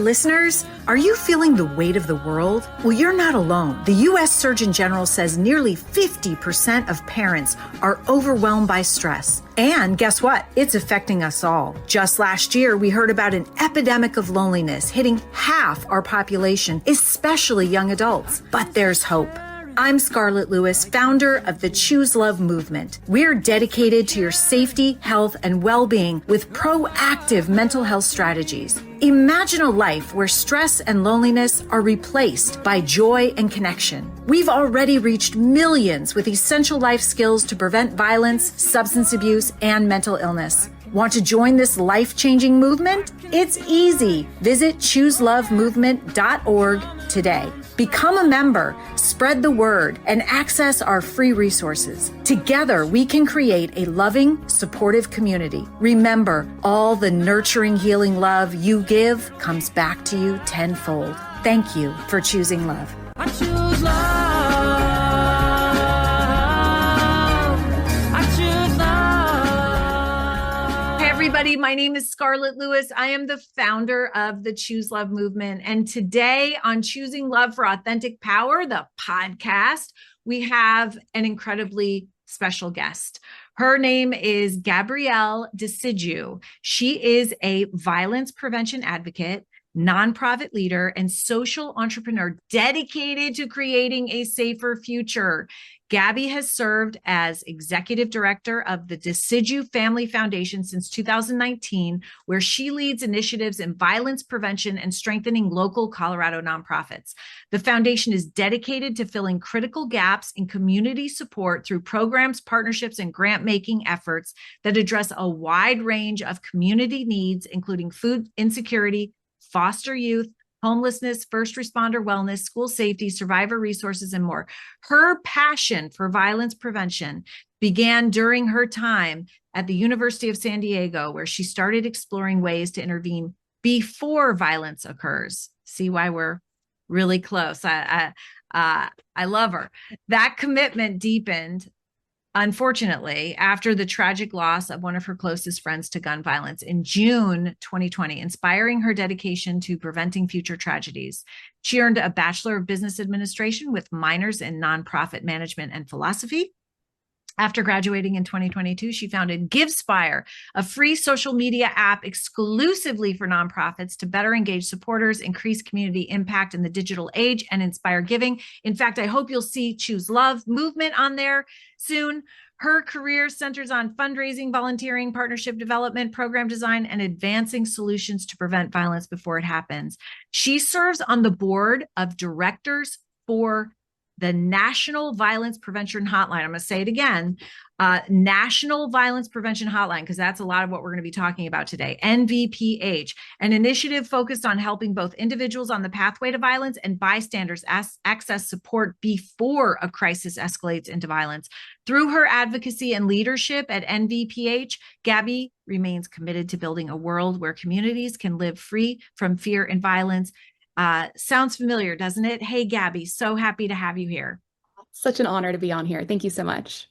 listeners, are you feeling the weight of the world? Well, you're not alone. The U.S. Surgeon General says nearly 50% of parents are overwhelmed by stress. And guess what? It's affecting us all. Just last year, we heard about an epidemic of loneliness hitting half our population, especially young adults. But there's hope. I'm Scarlett Lewis, founder of the Choose Love movement. We're dedicated to your safety, health, and well-being with proactive mental health strategies. Imagine a life where stress and loneliness are replaced by joy and connection. We've already reached millions with essential life skills to prevent violence, substance abuse, and mental illness. Want to join this life-changing movement? It's easy. Visit chooselovemovement.org today. Become a member, spread the word, and access our free resources. Together, we can create a loving, supportive community. Remember, all the nurturing, healing love you give comes back to you tenfold. Thank you for choosing love. I choose love. I choose love. Hey everybody, my name is Scarlett Lewis. I am the founder of the Choose Love movement. And today on Choosing Love for Authentic Power, the podcast, we have an incredibly special guest. Her name is Gabrielle Diecidue. She is a violence prevention advocate, nonprofit leader, and social entrepreneur dedicated to creating a safer future. Gabby has served as executive director of the Diecidue Family Foundation since 2019, where she leads initiatives in violence prevention and strengthening local Colorado nonprofits. The foundation is dedicated to filling critical gaps in community support through programs, partnerships, and grant-making efforts that address a wide range of community needs, including food insecurity, foster youth, homelessness, first responder wellness, school safety, survivor resources, and more. Her passion for violence prevention began during her time at the University of San Diego, where she started exploring ways to intervene before violence occurs. See why we're really close. I love her. That commitment deepened, unfortunately, after the tragic loss of one of her closest friends to gun violence in June 2020, inspiring her dedication to preventing future tragedies. She earned a Bachelor of Business Administration with minors in nonprofit management and philosophy. After graduating in 2022, she founded GiveSpire, a free social media app exclusively for nonprofits to better engage supporters, increase community impact in the digital age, and inspire giving. In fact, I hope you'll see Choose Love movement on there soon. Her career centers on fundraising, volunteering, partnership development, program design, and advancing solutions to prevent violence before it happens. She serves on the board of directors for the National Violence Prevention Hotline. I'm going to say it again, National Violence Prevention Hotline, because that's a lot of what we're going to be talking about today. NVPH, an initiative focused on helping both individuals on the pathway to violence and bystanders access support before a crisis escalates into violence. Through her advocacy and leadership at NVPH, Gabby remains committed to building a world where communities can live free from fear and violence. Sounds familiar, doesn't it? Hey, Gabby, so happy to have you here. Such an honor to be on here. Thank you so much.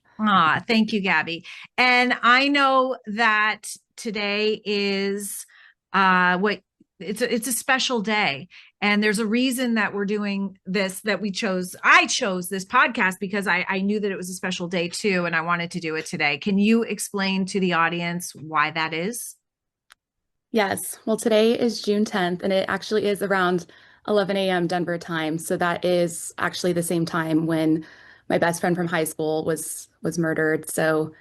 Thank you, Gabby. And I know that today is it's a special day. And there's a reason that we're doing this, I chose this podcast because I knew that it was a special day too, and I wanted to do it today. Can you explain to the audience why that is? Yes. Well, today is June 10th, and it actually is around 11 a.m. Denver time. So that is actually the same time when my best friend from high school was murdered. So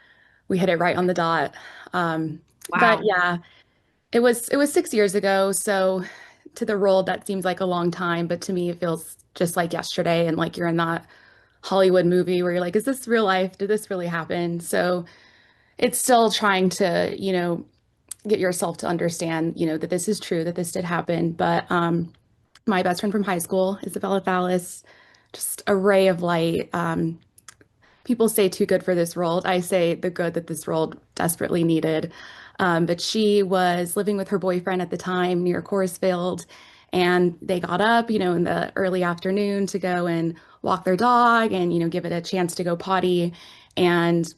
we hit it right on the dot. Wow. But yeah, it was 6 years ago. So to the world, that seems like a long time, but to me, it feels just like yesterday. And like you're in that Hollywood movie where you're like, is this real life? Did this really happen? So it's still trying to, get yourself to understand, that this is true, that this did happen. But my best friend from high school, Isabella Fallis, just a ray of light. People say too good for this world. I say the good that this world desperately needed. But she was living with her boyfriend at the time near Corsfield, and they got up, in the early afternoon to go and walk their dog and, give it a chance to go potty. And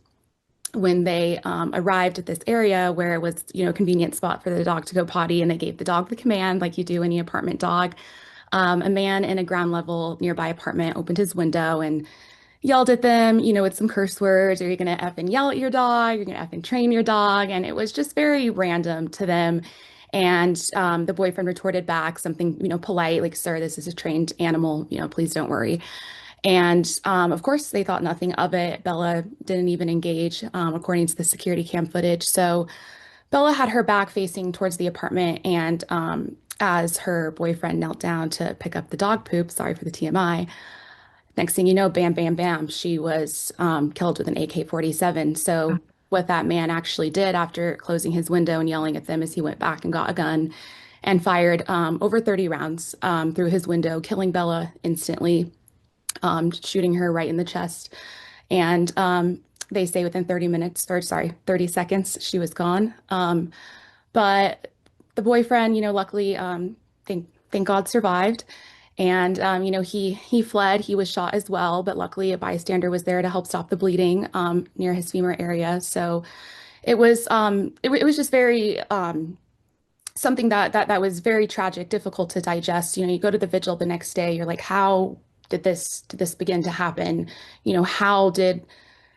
when they arrived at this area where it was, a convenient spot for the dog to go potty, and they gave the dog the command, like you do any apartment dog. A man in a ground level nearby apartment opened his window and yelled at them, with some curse words. Are you going to effing yell at your dog? You're going to effing train your dog? And it was just very random to them. And the boyfriend retorted back something, polite, like, sir, this is a trained animal, please don't worry. And of course, they thought nothing of it. Bella didn't even engage, according to the security cam footage. So Bella had her back facing towards the apartment. And as her boyfriend knelt down to pick up the dog poop, sorry for the TMI, next thing you know, bam, bam, bam, she was killed with an AK-47. So what that man actually did after closing his window and yelling at them is he went back and got a gun and fired over 30 rounds through his window, killing Bella instantly, shooting her right in the chest. And they say within 30 minutes, or sorry, 30 seconds, she was gone. But the boyfriend, luckily, thank God survived. And he fled. He was shot as well, but luckily a bystander was there to help stop the bleeding near his femur area. So it was just very something that was very tragic, difficult to digest. You go to the vigil the next day, you're like, how did this begin to happen?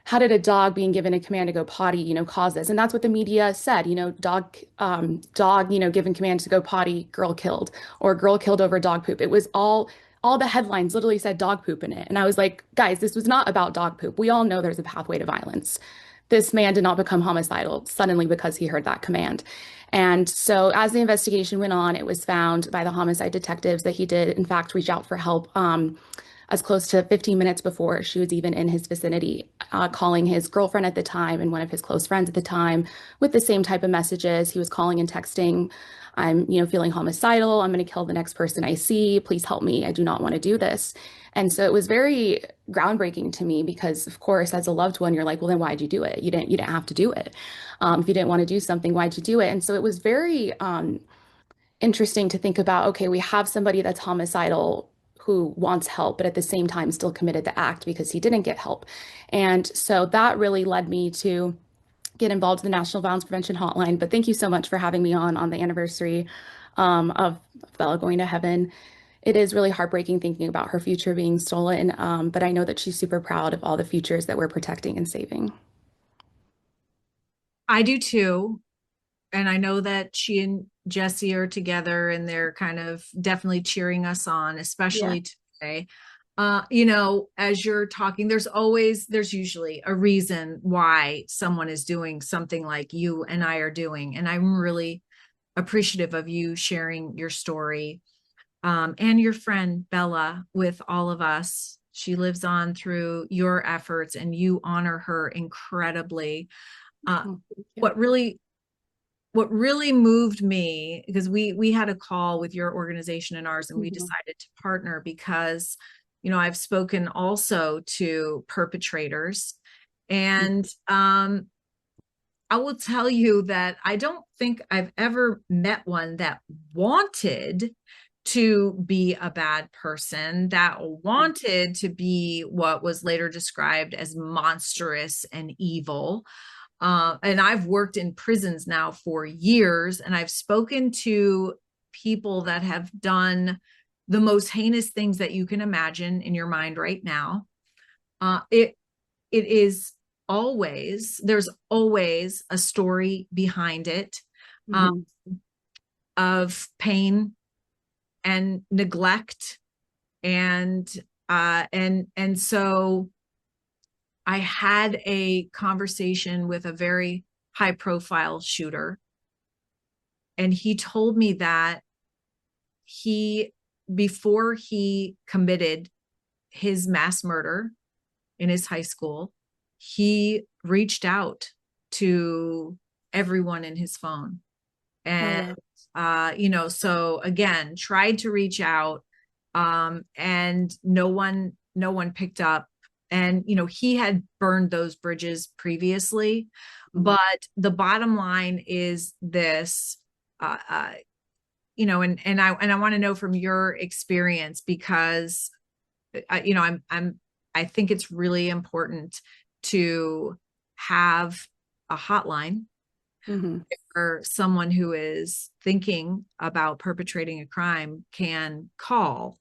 How did a dog being given a command to go potty, cause this? And that's what the media said, dog, given command to go potty, girl killed, or girl killed over dog poop. It was all the headlines literally said dog poop in it. And I was like, guys, this was not about dog poop. We all know there's a pathway to violence. This man did not become homicidal suddenly because he heard that command. And so as the investigation went on, it was found by the homicide detectives that he did, in fact, reach out for help as close to 15 minutes before she was even in his vicinity, calling his girlfriend at the time and one of his close friends at the time with the same type of messages. He was calling and texting, I'm, feeling homicidal. I'm going to kill the next person I see. Please help me. I do not want to do this. And so it was very groundbreaking to me because, of course, as a loved one, you're like, well, then why'd you do it? You didn't have to do it. If you didn't want to do something, why'd you do it? And so it was very interesting to think about, okay, we have somebody that's homicidal who wants help, but at the same time still committed the act because he didn't get help. And so that really led me to get involved in the National Violence Prevention Hotline. But thank you so much for having me on the anniversary of Bella going to heaven. It is really heartbreaking thinking about her future being stolen, but I know that she's super proud of all the futures that we're protecting and saving. I do too. And I know that she and Jesse are together and they're kind of definitely cheering us on, Yeah. especially today. As you're talking, there's usually a reason why someone is doing something like you and I are doing. And I'm really appreciative of you sharing your story, and your friend Bella with all of us. She lives on through your efforts and you honor her incredibly. Uh, Oh, thank you. what really what really moved me, because we had a call with your organization and ours and we Mhm. decided to partner because I've spoken also to perpetrators, and I will tell you that I don't think I've ever met one that wanted to be a bad person, that wanted to be what was later described as monstrous and evil. And I've worked in prisons now for years, and I've spoken to people that have done the most heinous things that you can imagine in your mind right now. It is there's always a story behind it, um, Mhm. of pain and neglect, and so I had a conversation with a very high profile shooter, and he told me that he, before he committed his mass murder in his high school, he reached out to everyone in his phone. Oh, And wow. so again, tried to reach out, and no one picked up. And he had burned those bridges previously, Mhm. but the bottom line is this. uh, uh, and I want to know from your experience, because I think it's really important to have a hotline Hmm. or someone who is thinking about perpetrating a crime can call.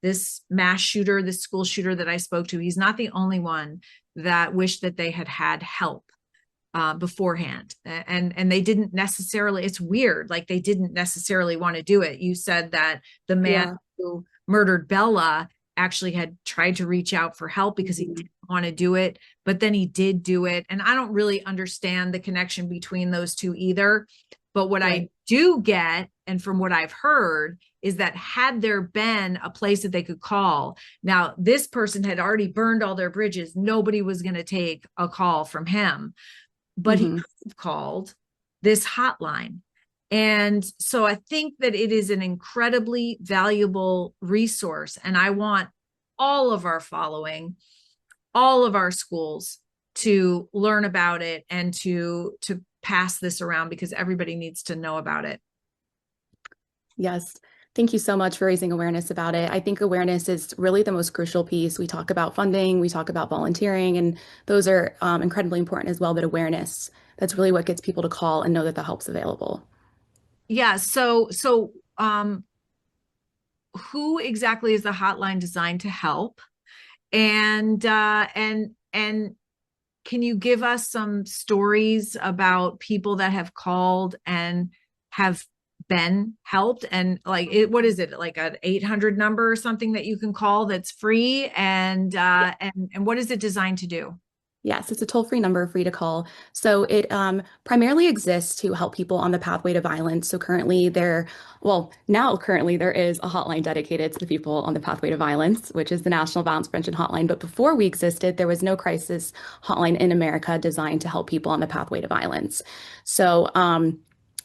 This mass shooter, this school shooter that I spoke to, he's not the only one that wished that they had had help beforehand, and they didn't necessarily. It's weird, like they didn't necessarily want to do it. You said that the man Yeah. who murdered Bella actually had tried to reach out for help because he Mhm. didn't want to do it, but then he did do it. And I don't really understand the connection between those two either. But what I Right. do get, and from what I've heard, is that had there been a place that they could call, now this person had already burned all their bridges, nobody was going to take a call from him, but he Hmm. could have called this hotline. And so I think that it is an incredibly valuable resource. And I want all of our following, all of our schools to learn about it and to pass this around because everybody needs to know about it. Yes. Thank you so much for raising awareness about it. I think awareness is really the most crucial piece. We talk about funding, we talk about volunteering, and those are incredibly important as well. But awareness, that's really what gets people to call and know that the help's available. Yeah. So who exactly is the hotline designed to help? And can you give us some stories about people that have called and have been helped? And like what is it, like an 800 number or something that you can call that's free? And what is it designed to do? Yes, it's a toll-free number free to call. So it primarily exists to help people on the pathway to violence. So currently there is a hotline dedicated to the people on the pathway to violence, which is the National Violence Prevention Hotline. But before we existed, there was no crisis hotline in America designed to help people on the pathway to violence. So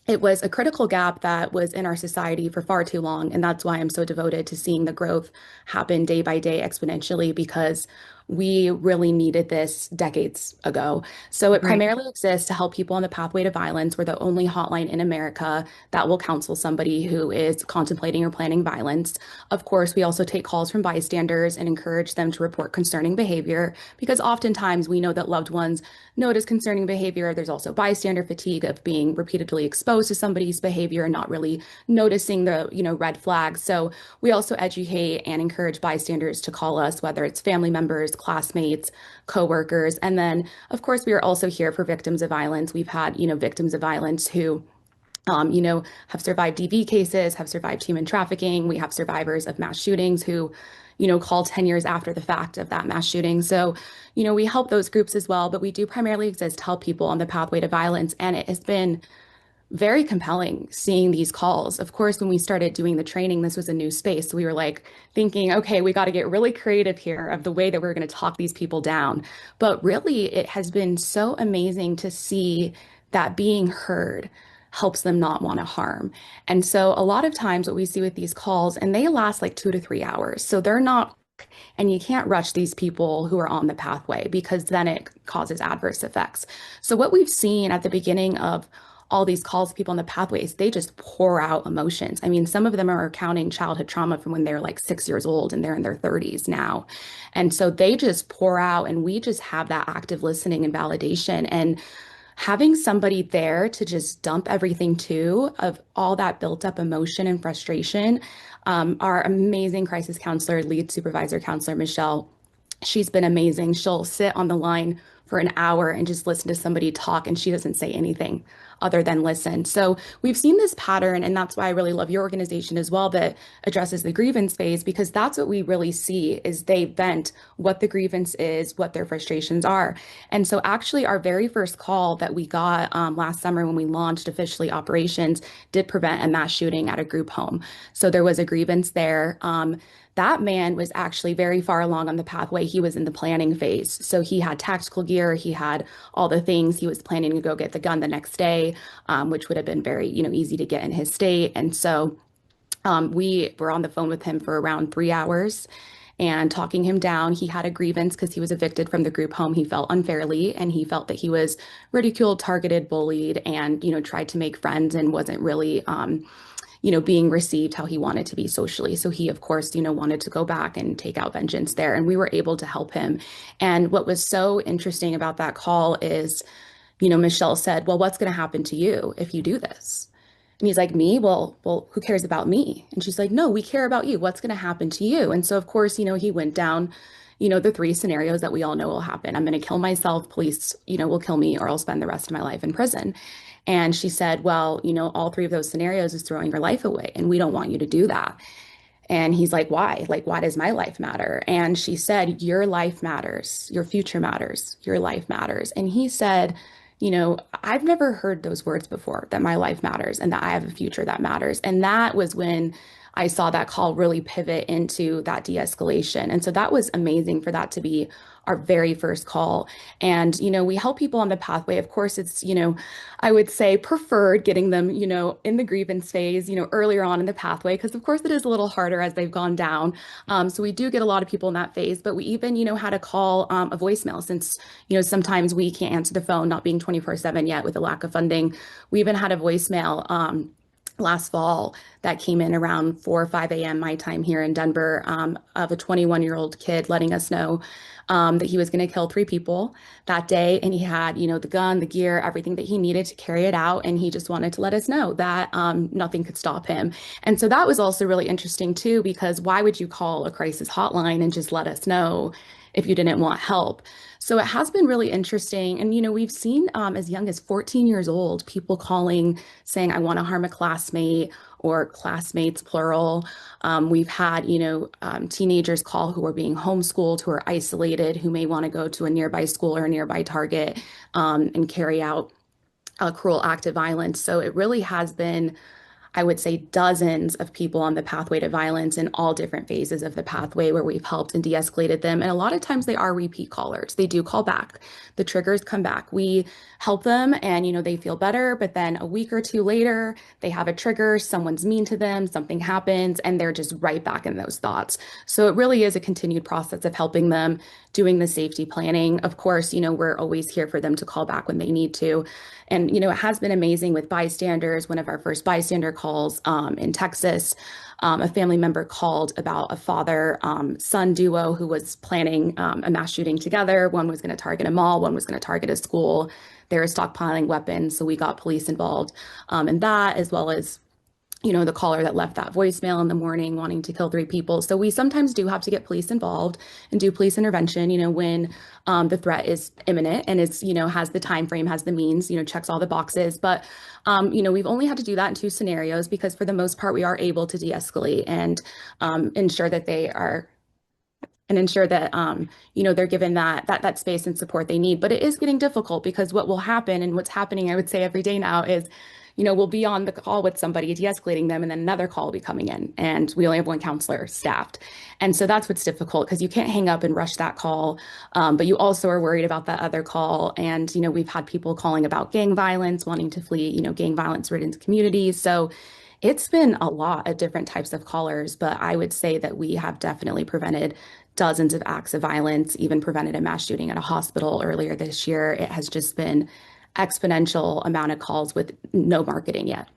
it was a critical gap that was in our society for far too long. And that's why I'm so devoted to seeing the growth happen day by day exponentially because we really needed this decades ago. So it Great. primarily exists to help people on the pathway to violence. We're the only hotline in America that will counsel somebody who is contemplating or planning violence. Of course, we also take calls from bystanders and encourage them to report concerning behavior because oftentimes we know that loved ones notice concerning behavior. There's also bystander fatigue of being repeatedly exposed to somebody's behavior and not really noticing the, red flags. So we also educate and encourage bystanders to call us, whether it's family members, classmates, coworkers. And then, of course, we are also here for victims of violence. We've had, victims of violence who have survived DV cases, have survived human trafficking. We have survivors of mass shootings who, call 10 years after the fact of that mass shooting. So, we help those groups as well, but we do primarily exist to help people on the pathway to violence. And it has been very compelling seeing these calls. Of course, when we started doing the training, this was a new space. So we were like thinking, okay, we got to get really creative here of the way that we're going to talk these people down. But really, it has been so amazing to see that being heard helps them not want to harm. And so a lot of times what we see with these calls, and they last like 2 to 3 hours. So they're not, and you can't rush these people who are on the pathway because then it causes adverse effects. So what we've seen at the beginning of all these calls to people on the pathways, they just pour out emotions. I mean, some of them are recounting childhood trauma from when they're like 6 years old and they're in their 30s now. And so they just pour out, and we just have that active listening and validation. And having somebody there to just dump everything to of all that built up emotion and frustration. Our amazing crisis counselor, lead supervisor counselor, Michelle, she's been amazing. She'll sit on the line for an hour and just listen to somebody talk, and she doesn't say anything other than listen. So we've seen this pattern, and that's why I really love your organization as well that addresses the grievance phase, because that's what we really see is they vent what the grievance is, what their frustrations are. And so actually our very first call that we got last summer when we launched officially operations did prevent a mass shooting at a group home. So there was a grievance there. That man was actually very far along on the pathway. He was in the planning phase. So he had tactical gear, he had all the things. He was planning to go get the gun the next day, which would have been very, easy to get in his state. And so we were on the phone with him for around 3 hours and talking him down. He had a grievance because he was evicted from the group home. He felt unfairly, and he felt that he was ridiculed, targeted, bullied, and, tried to make friends and wasn't really being received how he wanted to be socially. So he, of course, wanted to go back and take out vengeance there. And we were able to help him. And what was so interesting about that call is, Michelle said, well, what's going to happen to you if you do this? And he's like, me? Well, who cares about me? And she's like, no, we care about you. What's going to happen to you? And so, of course, he went down, the three scenarios that we all know will happen. I'm going to kill myself. Police, will kill me, or I'll spend the rest of my life in prison. And she said, well, all three of those scenarios is throwing your life away, and we don't want you to do that. And he's like, why? Like, why does my life matter? And she said, your life matters. Your future matters. Your life matters. And he said, I've never heard those words before, that my life matters and that I have a future that matters. And that was when I saw that call really pivot into that de-escalation. And so that was amazing for that to be our very first call. And, we help people on the pathway. Of course, it's, I would say preferred getting them, in the grievance phase, earlier on in the pathway, because of course it is a little harder as they've gone down. So we do get a lot of people in that phase, but we even, had to call a voicemail since, sometimes we can't answer the phone, not being 24/7 yet with a lack of funding. We even had a voicemail last fall that came in around 4 or 5 a.m. my time here in Denver, of a 21-year-old kid letting us know that he was going to kill 3 people that day. And he had, the gun, the gear, everything that he needed to carry it out. And he just wanted to let us know that nothing could stop him. And so that was also really interesting too, because why would you call a crisis hotline and just let us know if you didn't want help? So it has been really interesting. And, we've seen as young as 14 years old, people calling saying, I want to harm a classmate, or classmates, plural. We've had, teenagers call who are being homeschooled, who are isolated, who may want to go to a nearby school or a nearby target and carry out a cruel act of violence. So it really has been, I would say, dozens of people on the pathway to violence in all different phases of the pathway where we've helped and de-escalated them. And a lot of times they are repeat callers. They do call back. The triggers come back. We help them and, they feel better. But then a week or two later, they have a trigger. Someone's mean to them. Something happens and they're just right back in those thoughts. So it really is a continued process of helping them, doing the safety planning. Of course, we're always here for them to call back when they need to. And, it has been amazing with bystanders. One of our first bystander calls in Texas, a family member called about a father-son duo who was planning a mass shooting together. One was going to target a mall, one was going to target a school. They were stockpiling weapons, so we got police involved in that, as well as the caller that left that voicemail in the morning wanting to kill 3 people. So we sometimes do have to get police involved and do police intervention, when the threat is imminent and is, has the time frame, has the means, checks all the boxes. But, we've only had to do that in 2 scenarios because for the most part, we are able to de-escalate and ensure that they are and ensure that they're given that space and support they need. But it is getting difficult because what will happen and what's happening, I would say every day now is, we'll be on the call with somebody de-escalating them and then another call will be coming in and we only have 1 counselor staffed. And so that's what's difficult because you can't hang up and rush that call. But you also are worried about that other call. And, we've had people calling about gang violence, wanting to flee, gang violence ridden communities. So it's been a lot of different types of callers, but I would say that we have definitely prevented dozens of acts of violence, even prevented a mass shooting at a hospital earlier this year. It has just been exponential amount of calls with no marketing yet.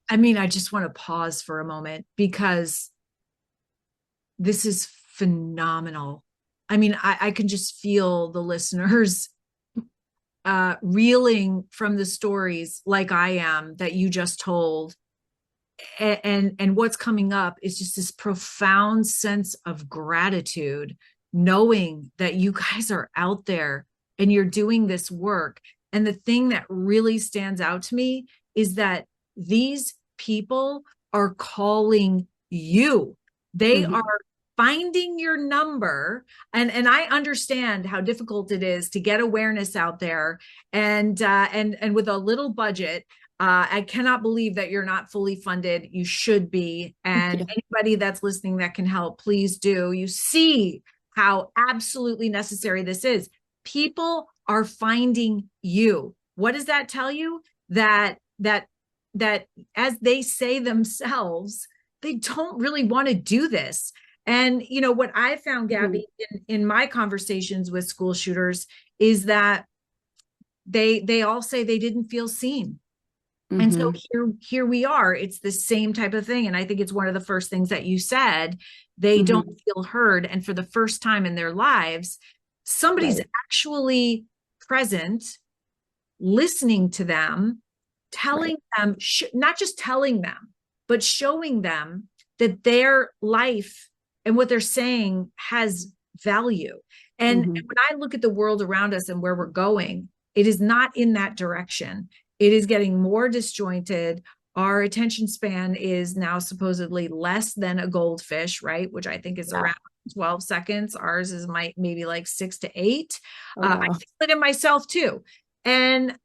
I mean, I just want to pause for a moment because this is phenomenal. I mean, I can just feel the listeners reeling from the stories like I am that you just told. And what's coming up is just this profound sense of gratitude, knowing that you guys are out there and you're doing this work. And the thing that really stands out to me is that these people are calling you. They Mhm. are finding your number. And I understand how difficult it is to get awareness out there. And with a little budget, I cannot believe that you're not fully funded. You should be. And Yeah. anybody that's listening that can help, please do. You see how absolutely necessary this is. People are finding you. What does that tell you? That as they say themselves, they don't really want to do this. And what I found, Gabby, in my conversations with school shooters is that they all say they didn't feel seen. And so Hmm. here we are. It's the same type of thing. And I think it's one of the first things that you said. They don't Hmm. feel heard. And for the first time in their lives, somebody's Right. actually present, listening to them, telling Right. them, not just telling them, but showing them that their life and what they're saying has value. And Hmm. when I look at the world around us and where we're going, it is not in that direction. It is getting more disjointed. Our attention span is now supposedly less than a goldfish, right? Which I think is Yeah. around 12 seconds. Ours is maybe like 6 to 8. Oh, I wow. feel it in myself too. And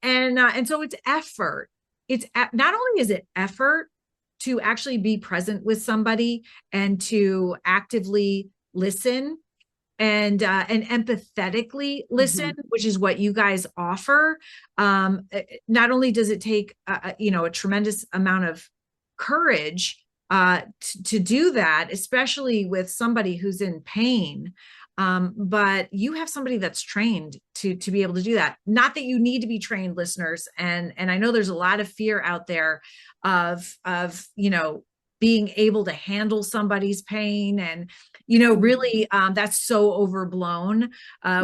so it's effort. Not only is it effort to actually be present with somebody and to actively listen and empathetically listen, Hmm. which is what you guys offer. Not only does it take a tremendous amount of courage to do that, especially with somebody who's in pain. But you have somebody that's trained to be able to do that. Not that you need to be trained, listeners. And I know there's a lot of fear out there of being able to handle somebody's pain and really, that's so overblown.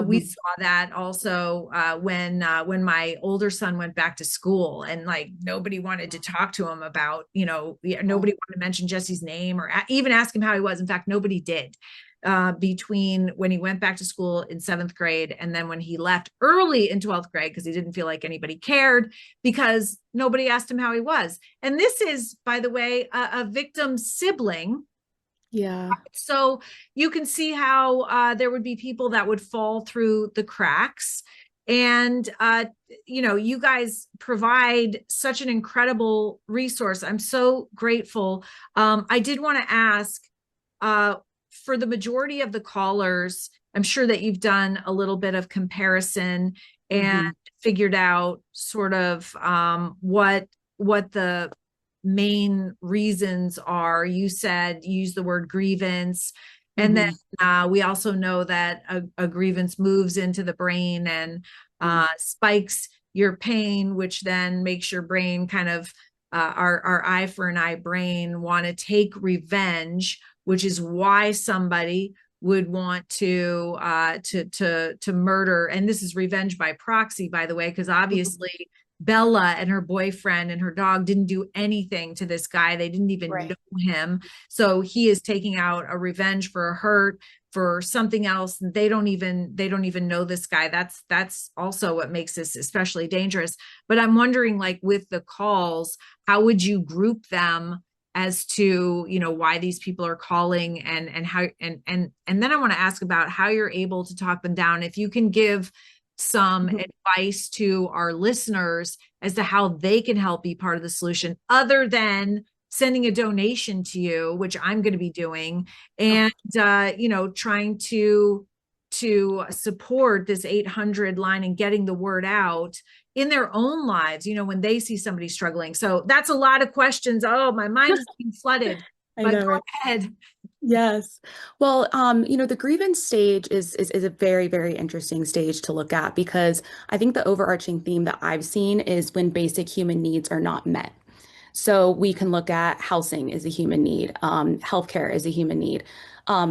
We Hmm. saw that also when my older son went back to school, and like nobody wanted to talk to him about, nobody wanted to mention Jesse's name or even ask him how he was. In fact, nobody did. Between when he went back to school in 7th grade and then when he left early in 12th grade because he didn't feel like anybody cared because nobody asked him how he was. And this is, by the way, a victim's sibling, Yeah. so you can see how there would be people that would fall through the cracks. And, you guys provide such an incredible resource. I'm so grateful. I did want to ask uh, for the majority of the callers, I'm sure that you've done a little bit of comparison and Hmm. figured out sort of what the main reasons are. You said use the word grievance. And then Hmm. we also know that a grievance moves into the brain and spikes your pain, which then makes your brain kind of our eye for an eye brain want to take revenge, which is why somebody would want to murder. And this is revenge by proxy, by the way, because Hmm. obviously Bella and her boyfriend and her dog didn't do anything to this guy. They didn't even know Right. him. So he is taking out a revenge for a hurt, for something else. They don't even know this guy. That's also what makes this especially dangerous. But I'm wondering, like with the calls, how would you group them as to why these people are calling and how and then I want to ask about how you're able to talk them down. If you can give some Hmm. advice to our listeners as to how they can help be part of the solution other than sending a donation to you, which I'm going to be doing, Oh, and trying to support this 800 line and getting the word out in their own lives, when they see somebody struggling. So that's a lot of questions. Oh, my mind is being flooded, I but know, go right? ahead. Yes. Well, the grievance stage is a very, very interesting stage to look at because I think the overarching theme that I've seen is when basic human needs are not met. So we can look at housing as a human need, healthcare as a human need,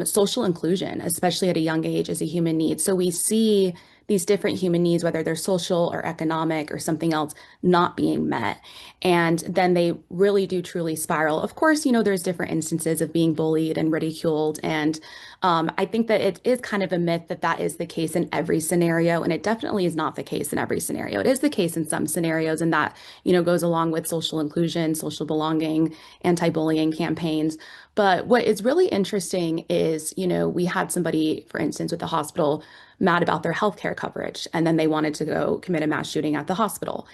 social inclusion, especially at a young age, as a human need. So we see these different human needs, whether they're social or economic or something else, not being met. And then they really do truly spiral. Of course, there's different instances of being bullied and ridiculed. And I think that it is kind of a myth that that is the case in every scenario. And it definitely is not the case in every scenario. It is the case in some scenarios, and that goes along with social inclusion, social belonging, anti-bullying campaigns. But what is really interesting is, we had somebody, for instance, with the hospital mad about their healthcare coverage, and then they wanted to go commit a mass shooting at the hospital.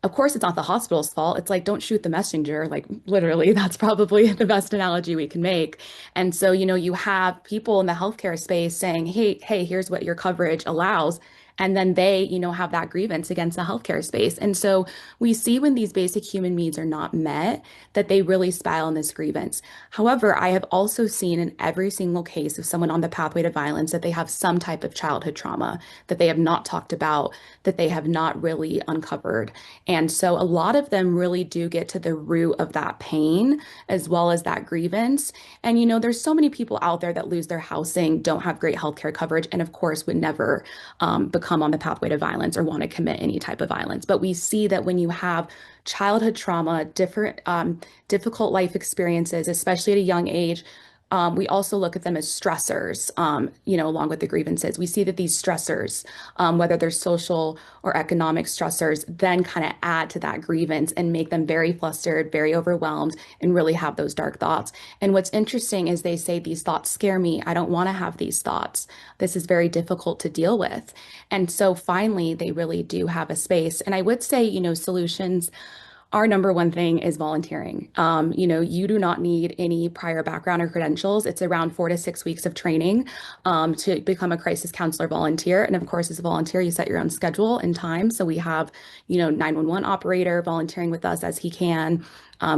Of course, it's not the hospital's fault. It's like, don't shoot the messenger. Like, literally, that's probably the best analogy we can make. And so, you have people in the healthcare space saying, hey, here's what your coverage allows. And then they, have that grievance against the healthcare space. And so we see when these basic human needs are not met, that they really spiral in this grievance. However, I have also seen in every single case of someone on the pathway to violence that they have some type of childhood trauma that they have not talked about, that they have not really uncovered. And so a lot of them really do get to the root of that pain as well as that grievance. And, there's so many people out there that lose their housing, don't have great healthcare coverage, and of course would never become on the pathway to violence or want to commit any type of violence. But we see that when you have childhood trauma, different difficult life experiences, especially at a young age, we also look at them as stressors, along with the grievances. We see that these stressors, whether they're social or economic stressors, then kind of add to that grievance and make them very flustered, very overwhelmed, and really have those dark thoughts. And what's interesting is they say these thoughts scare me. I don't want to have these thoughts. This is very difficult to deal with. And so finally, they really do have a space. And I would say, solutions. Our number one thing is volunteering. You do not need any prior background or credentials. It's around 4 to 6 weeks of training to become a crisis counselor volunteer. And of course, as a volunteer, you set your own schedule and time. So we have, 911 operator volunteering with us as he can.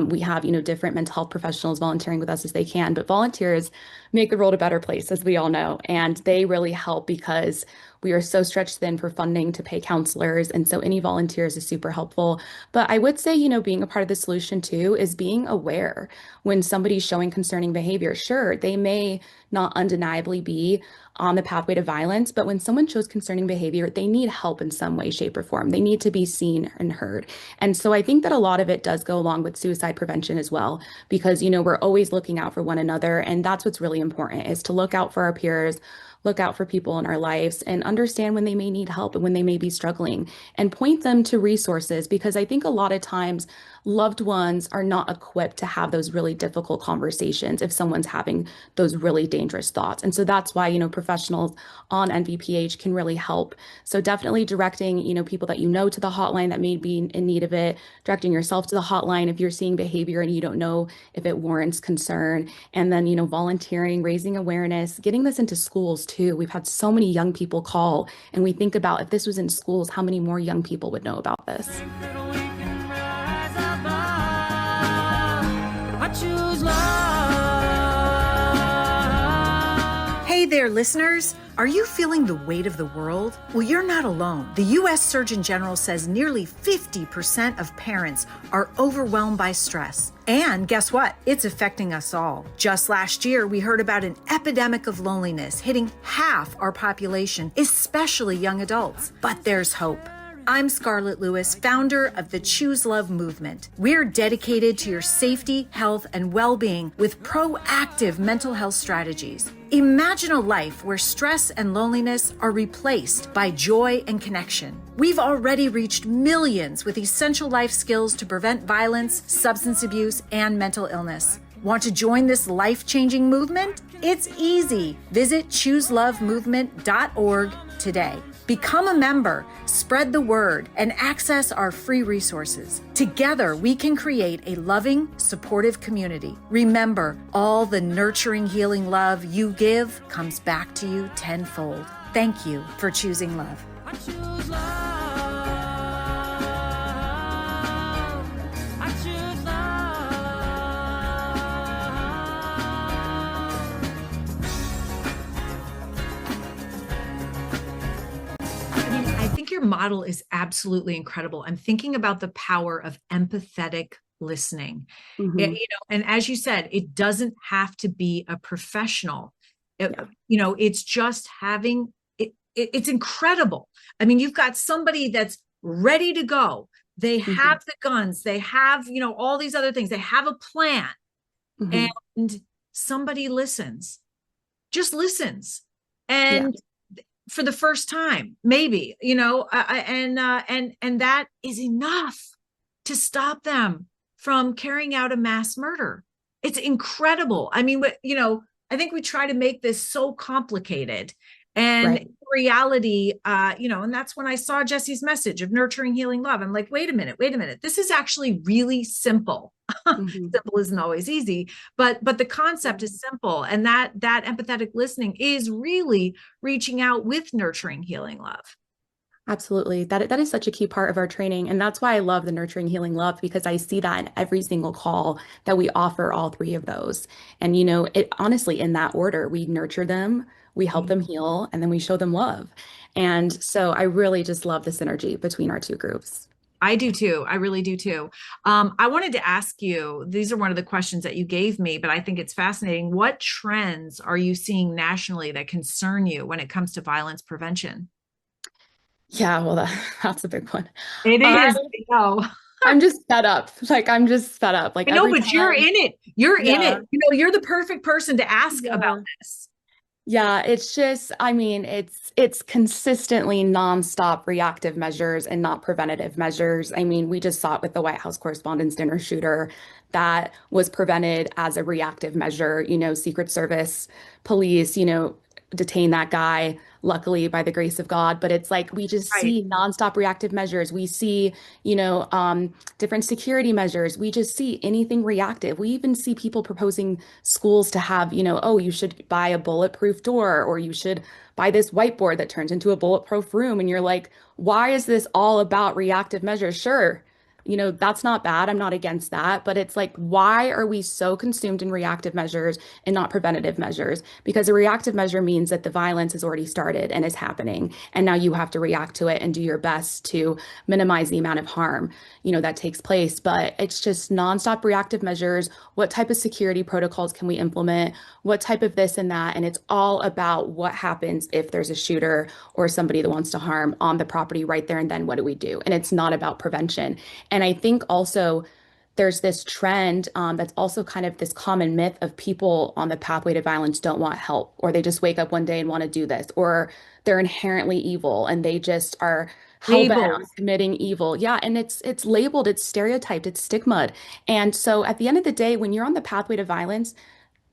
We have, different mental health professionals volunteering with us as they can. But volunteers make the world a better place, as we all know. And they really help because we are so stretched thin for funding to pay counselors. And so any volunteers is super helpful. But I would say, being a part of the solution too is being aware when somebody's showing concerning behavior. Sure, they may not undeniably be on the pathway to violence, but when someone shows concerning behavior, they need help in some way, shape, or form. They need to be seen and heard. And so I think that a lot of it does go along with suicide prevention as well, because, we're always looking out for one another. And that's what's really important, is to look out for our peers, look out for people in our lives, and understand when they may need help and when they may be struggling, and point them to resources, because I think a lot of times loved ones are not equipped to have those really difficult conversations if someone's having those really dangerous thoughts. And so that's why, professionals on NVPH can really help. So definitely directing, people that to the hotline that may be in need of it, directing yourself to the hotline if you're seeing behavior and you don't know if it warrants concern, and then, volunteering, raising awareness, getting this into schools too. We've had so many young people call, and we think about if this was in schools, how many more young people would know about this? I choose love. Hey there, listeners. Are you feeling the weight of the world? Well, you're not alone. The U.S. Surgeon General says nearly 50% of parents are overwhelmed by stress. And guess what? It's affecting us all. Just last year, we heard about an epidemic of loneliness hitting half our population, especially young adults. But there's hope. I'm Scarlett Lewis, founder of the Choose Love movement. We're dedicated to your safety, health, and well-being with proactive mental health strategies. Imagine a life where stress and loneliness are replaced by joy and connection. We've already reached millions with essential life skills to prevent violence, substance abuse, and mental illness. Want to join this life-changing movement? It's easy. Visit chooselovemovement.org today. Become a member, spread the word, and access our free resources. Together, we can create a loving, supportive community. Remember, all the nurturing, healing love you give comes back to you tenfold. Thank you for choosing love. I choose love. I choose I think your model is absolutely incredible. I'm thinking about the power of empathetic listening. Mhm. And as you said, it doesn't have to be a professional. Yeah. It's just having it. It's incredible. I mean, you've got somebody that's ready to go. They have the guns. They have, all these other things. They have a plan, Mhm. and somebody listens, just listens. Yeah. And for the first time, maybe, and that is enough to stop them from carrying out a mass murder. It's incredible. I mean, I think we try to make this so complicated. And Right. in reality, and that's when I saw Jesse's message of nurturing, healing, love. I'm like, wait a minute. This is actually really simple. Mhm. Simple isn't always easy, but the concept is simple. And that empathetic listening is really reaching out with nurturing, healing, love. Absolutely. That is such a key part of our training. And that's why I love the nurturing, healing, love, because I see that in every single call that we offer all three of those. And it honestly, in that order, we nurture them, we help them heal, and then we show them love. And so I really just love the synergy between our two groups. I do too. I really do too. I wanted to ask you, these are one of the questions that you gave me, but I think it's fascinating. What trends are you seeing nationally that concern you when it comes to violence prevention? Yeah, well, that's a big one. It I, is. I know. I'm just fed up. Like, I'm just fed up. Like, I know, every but you're time. in it. You're in Yeah. it. You're the perfect person to ask about Yeah. this. Yeah, it's just, I mean, it's consistently nonstop reactive measures and not preventative measures. I mean, we just saw it with the White House Correspondents' Dinner shooter that was prevented as a reactive measure. Secret Service, police, detain that guy, luckily by the grace of God. But it's like we just Right. see nonstop reactive measures. We see, different security measures. We just see anything reactive. We even see people proposing schools to have, oh, you should buy a bulletproof door or you should buy this whiteboard that turns into a bulletproof room. And you're like, why is this all about reactive measures? Sure. That's not bad. I'm not against that. But it's like, why are we so consumed in reactive measures and not preventative measures? Because a reactive measure means that the violence has already started and is happening. And now you have to react to it and do your best to minimize the amount of harm, that takes place. But it's just nonstop reactive measures. What type of security protocols can we implement? What type of this and that? And it's all about what happens if there's a shooter or somebody that wants to harm on the property right there and then. What do we do? And it's not about prevention. And I think also there's this trend that's also kind of this common myth of people on the pathway to violence don't want help, or they just wake up one day and want to do this, or they're inherently evil and they just are hell bent on Labels. committing evil. Yeah, and it's labeled, it's stereotyped, it's stigmatized. And so at the end of the day, when you're on the pathway to violence,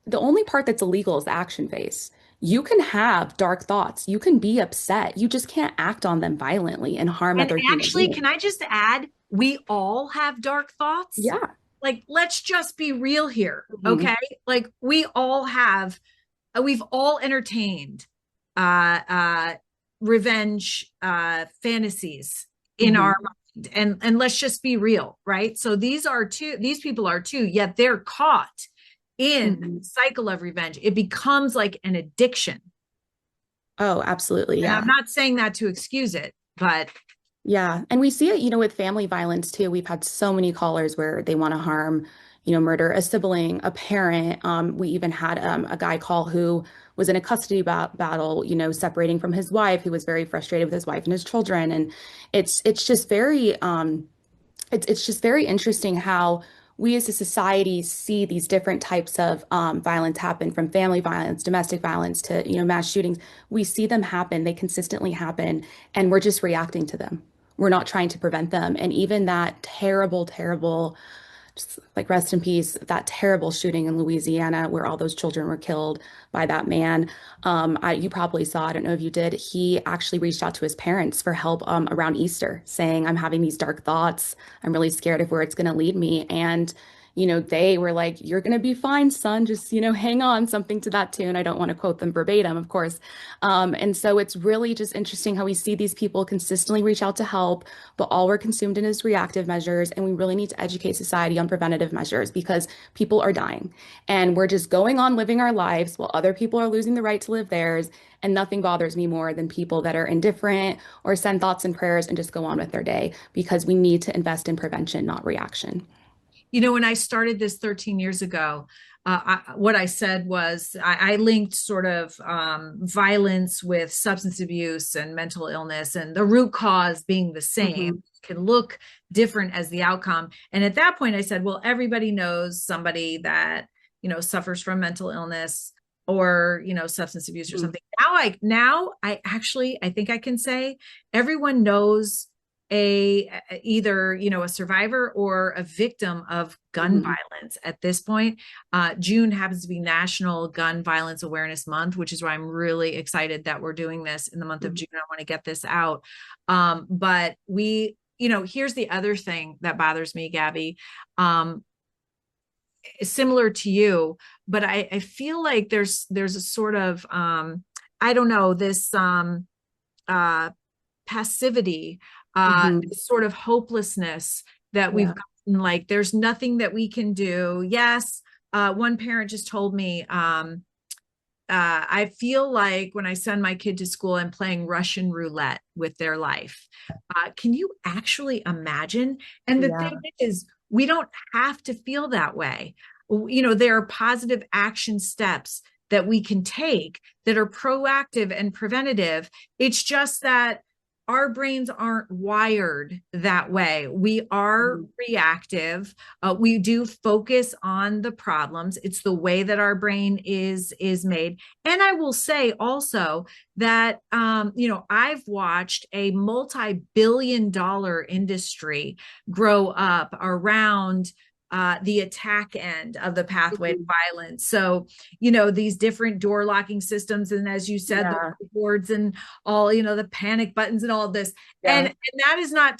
the only part that's illegal is the action phase. You can have dark thoughts. You can be upset. You just can't act on them violently and harm And other human actually, can beings. I just add, we all have dark thoughts. Yeah. Like, let's just be real here. Mhm. Okay. Like, we've all entertained uh uh revenge fantasies in our Mhm. mind. And let's just be real, right? So these people are too, yet they're caught in the Mhm. cycle of revenge. It becomes like an addiction. Oh, absolutely. And I'm Yeah. not saying that to excuse it, but Yeah. And we see it, with family violence too. We've had so many callers where they want to harm, murder a sibling, a parent. We even had a guy call who was in a custody battle, separating from his wife, who was very frustrated with his wife and his children. And it's just very it's just very interesting how we as a society see these different types of violence happen, from family violence, domestic violence to, mass shootings. We see them happen, they consistently happen, and we're just reacting to them. We're not trying to prevent them. And even that terrible, terrible, just like rest in peace, that terrible shooting in Louisiana where all those children were killed by that man. You probably saw, I don't know if you did, he actually reached out to his parents for help around Easter, saying, I'm having these dark thoughts. I'm really scared of where it's going to lead me. And they were like, you're going to be fine, son. Just, hang on, something to that tune. I don't want to quote them verbatim, of course. And so it's really just interesting how we see these people consistently reach out to help, but all we're consumed in is reactive measures. And we really need to educate society on preventative measures because people are dying and we're just going on living our lives while other people are losing the right to live theirs. And nothing bothers me more than people that are indifferent or send thoughts and prayers and just go on with their day, because we need to invest in prevention, not reaction. when I started this 13 years ago, what I said was I linked sort of violence with substance abuse and mental illness, and the root cause being the same. Mhm. Can look different as the outcome. And at that point, I said, well, everybody knows somebody that suffers from mental illness or substance abuse or Mhm. something. Now I actually I think I can say everyone knows a either a survivor or a victim of gun Mhm. violence at this point. June happens to be National Gun Violence Awareness Month, which is why I'm really excited that we're doing this in the month of Mhm. June. I want to get this out. But here's the other thing that bothers me, Gabby. um, Similar to you, but I feel like there's a sort of I don't know, this uh passivity, Hmm. this sort of hopelessness that we've Yeah. gotten, like there's nothing that we can do. Yes, one parent just told me, I feel like when I send my kid to school, I'm playing Russian roulette with their life. Can you actually imagine? And the thing Yeah. is, we don't have to feel that way. You know, there are positive action steps that we can take that are proactive and preventative. It's just that our brains aren't wired that way. We are Mhm. reactive. We do focus on the problems. It's the way that our brain is made. And I will say also that you know, I've watched a multi-billion-dollar industry grow up around the attack end of the pathway to Mhm. violence. So, you know, these different door locking systems, and as you said, the Yeah. boards and all, you know, the panic buttons and all of this. Yeah. And that is not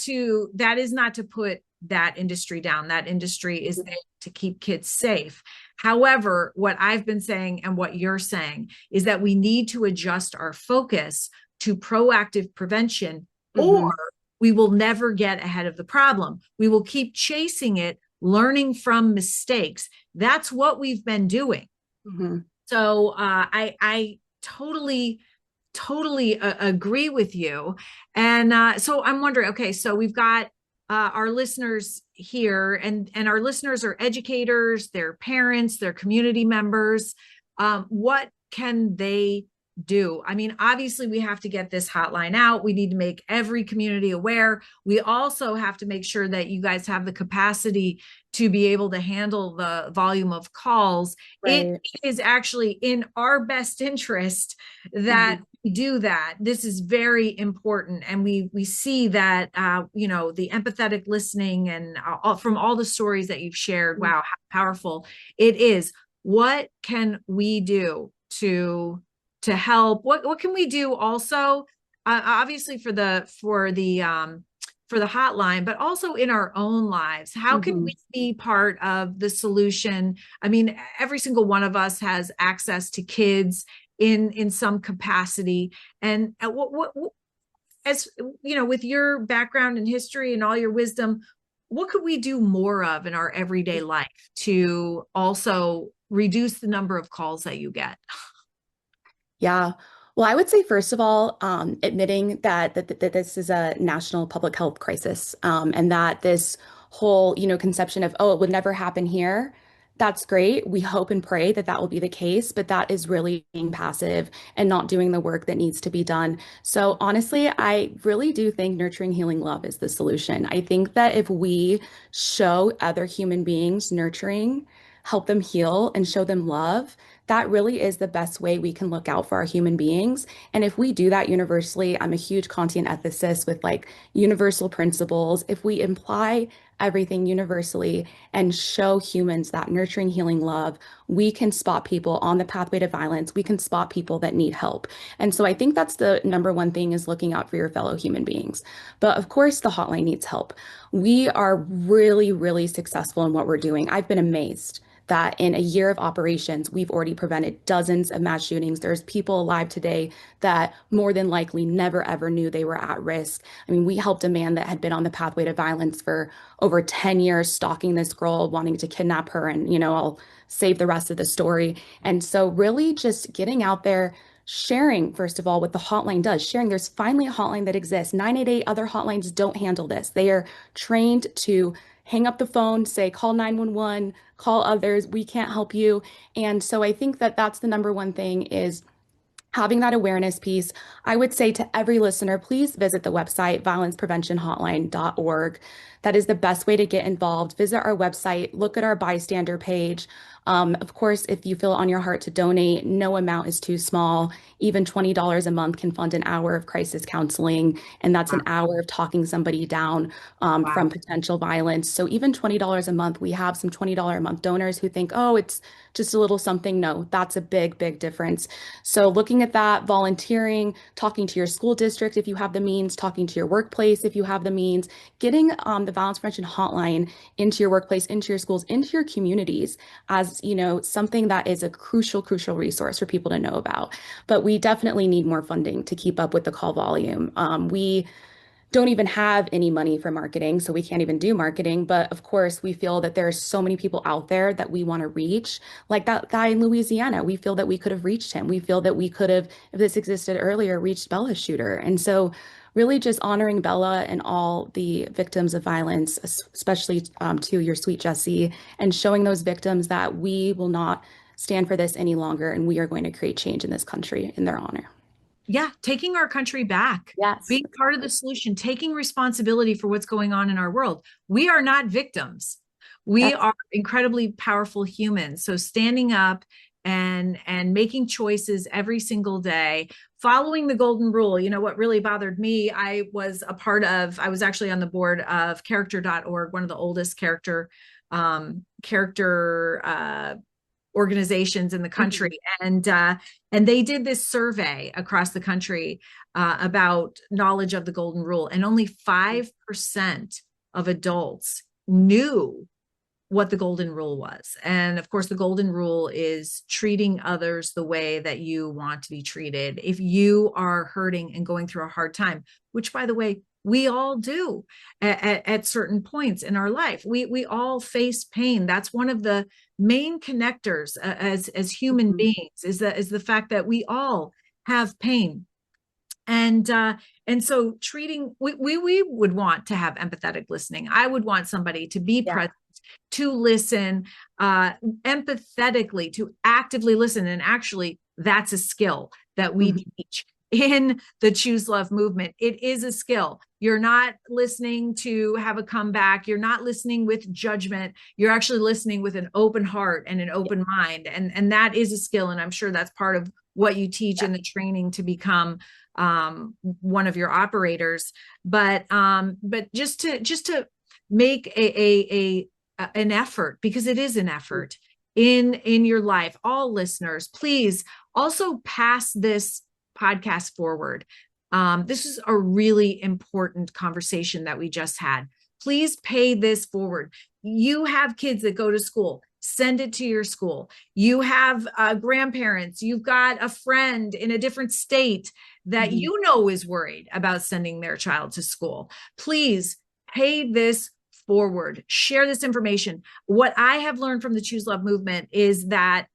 to put that industry down. That industry is there to keep kids safe. However, what I've been saying and what you're saying is that we need to adjust our focus to proactive prevention, or Hmm. we will never get ahead of the problem. We will keep chasing it, learning from mistakes. That's what we've been doing. Hmm. So I totally agree with you. And so I'm wondering, okay, so we've got our listeners here, and our listeners are educators, they're parents, they're community members. What can they do? I mean, obviously, we have to get this hotline out. We need to make every community aware. We also have to make sure that you guys have the capacity to be able to handle the volume of calls. It Right. is actually in our best interest that Hmm. we do that. This is very important, and we see that you know, the empathetic listening and from all the stories that you've shared. Wow, how powerful it is. What can we do to help? What can we do also? Obviously for the hotline, but also in our own lives. How can Hmm. we be part of the solution? I mean, every single one of us has access to kids in some capacity. And as you know, with your background and history and all your wisdom, what could we do more of in our everyday life to also reduce the number of calls that you get? Yeah. Well, I would say, first of all, admitting that this is a national public health crisis, and that this whole, conception of, oh, it would never happen here. That's great. We hope and pray that that will be the case, but that is really being passive and not doing the work that needs to be done. So honestly, I really do think nurturing, healing, love is the solution. I think that if we show other human beings nurturing, help them heal, and show them love, that really is the best way we can look out for our human beings. And if we do that universally, I'm a huge Kantian ethicist with like universal principles. If we imply everything universally and show humans that nurturing, healing, love, we can spot people on the pathway to violence. We can spot people that need help. And so I think that's the number one thing, is looking out for your fellow human beings. But of course, the hotline needs help. We are really, really successful in what we're doing. I've been amazed that in a year of operations, we've already prevented dozens of mass shootings. There's people alive today that more than likely never ever knew they were at risk. I mean, we helped a man that had been on the pathway to violence for over 10 years, stalking this girl, wanting to kidnap her, and, I'll save the rest of the story. And so, really, just getting out there, sharing, first of all, what the hotline does, sharing there's finally a hotline that exists. 988 other hotlines don't handle this. They are trained to hang up the phone, say, call 911, call others, we can't help you. And so I think that that's the number one thing, is having that awareness piece. I would say to every listener, please visit the website, violencepreventionhotline.org. That is the best way to get involved. Visit our website, look at our bystander page. Of course, if you feel on your heart to donate, no amount is too small. Even $20 a month can fund an hour of crisis counseling, and that's an Wow. hour of talking somebody down from Wow. potential violence. So even $20 a month, we have some $20 a month donors who think, oh, it's just a little something. No, that's a big, big difference. So looking at that, volunteering, talking to your school district if you have the means, talking to your workplace if you have the means, getting the violence prevention hotline into your workplace, into your schools, into your communities as, something that is a crucial, crucial resource for people to know about. But we definitely need more funding to keep up with the call volume. We don't even have any money for marketing, so we can't even do marketing. But of course, we feel that there's so many people out there that we want to reach. Like that guy in Louisiana, we feel that we could have reached him. We feel that we could have, if this existed earlier, reached Bella's shooter. And so really just honoring Bella and all the victims of violence, especially to your sweet Jessie, and showing those victims that we will not stand for this any longer, and we are going to create change in this country in their honor. Yeah, taking our country back, Yes. being part of the solution, taking responsibility for what's going on in our world. We are not victims. We Yes. are incredibly powerful humans. So standing up and making choices every single day, following the golden rule. What really bothered me, I was actually on the board of character.org, one of the oldest character organizations in the country. And they did this survey across the country about knowledge of the golden rule, and only 5% of adults knew what the golden rule was. And of course, the golden rule is treating others the way that you want to be treated. If you are hurting and going through a hard time, which, by the way, we all do at certain points in our life. We all face pain. That's one of the main connectors as human beings, is the fact that we all have pain. And so we would want to have empathetic listening. I would want somebody to be present, to listen empathetically, to actively listen. And actually, that's a skill that we teach in the Choose Love movement. It is a skill. You're not listening to have a comeback. You're not listening with judgment. You're actually listening with an open heart and an open mind. And that is a skill. And I'm sure that's part of what you teach in the training to become one of your operators. But just to make an effort, because it is an effort in your life, all listeners, please also pass this podcast forward. This is a really important conversation that we just had. Please pay this forward. You have kids that go to school. Send it to your school. You have grandparents. You've got a friend in a different state that is worried about sending their child to school. Please pay this forward. Share this information. What I have learned from the Choose Love movement is that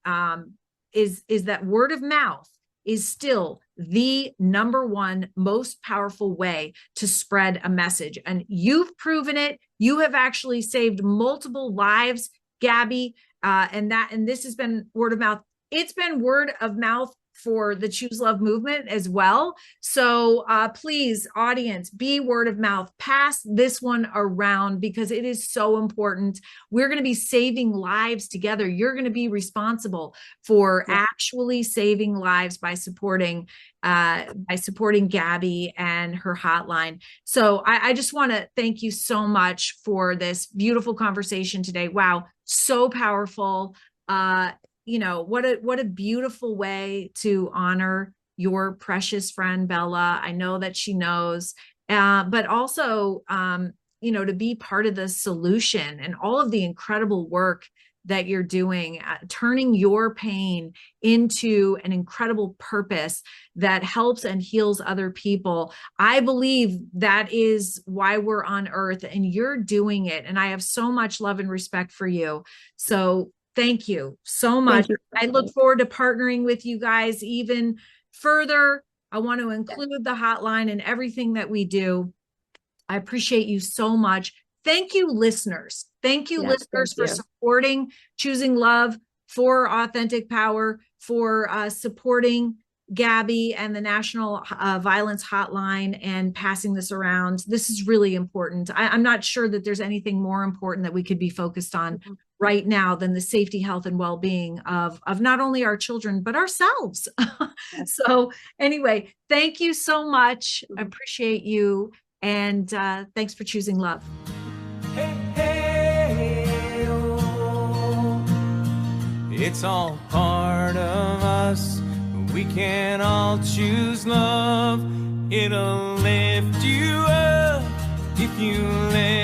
is that word of mouth is still the number one most powerful way to spread a message. And you've proven it. You have actually saved multiple lives, Gabby. And this has been word of mouth. It's been word of mouth for the Choose Love movement as well. So please, audience, be word of mouth. Pass this one around, because it is so important. We're going to be saving lives together. You're going to be responsible for actually saving lives by supporting Gabby and her hotline. So I just want to thank you so much for this beautiful conversation today. Wow, so powerful. What a beautiful way to honor your precious friend, Bella. I know that she knows, but also, to be part of the solution and all of the incredible work that you're doing, turning your pain into an incredible purpose that helps and heals other people. I believe that is why we're on earth, and you're doing it. And I have so much love and respect for you. So thank you so much. I look forward to partnering with you guys even further. I want to include the hotline and everything that we do. I appreciate you so much. Thank you, listeners. Thank you, listeners, for supporting Choosing Love, for Authentic Power, for supporting Gabby and the National Violence Hotline and passing this around. This is really important. I'm not sure that there's anything more important that we could be focused on right now than the safety, health, and well-being of not only our children, but ourselves. So anyway, thank you so much. I appreciate you. And thanks for choosing love. Hey, hey, oh. It's all part of us. We can all choose love. It'll lift you up if you let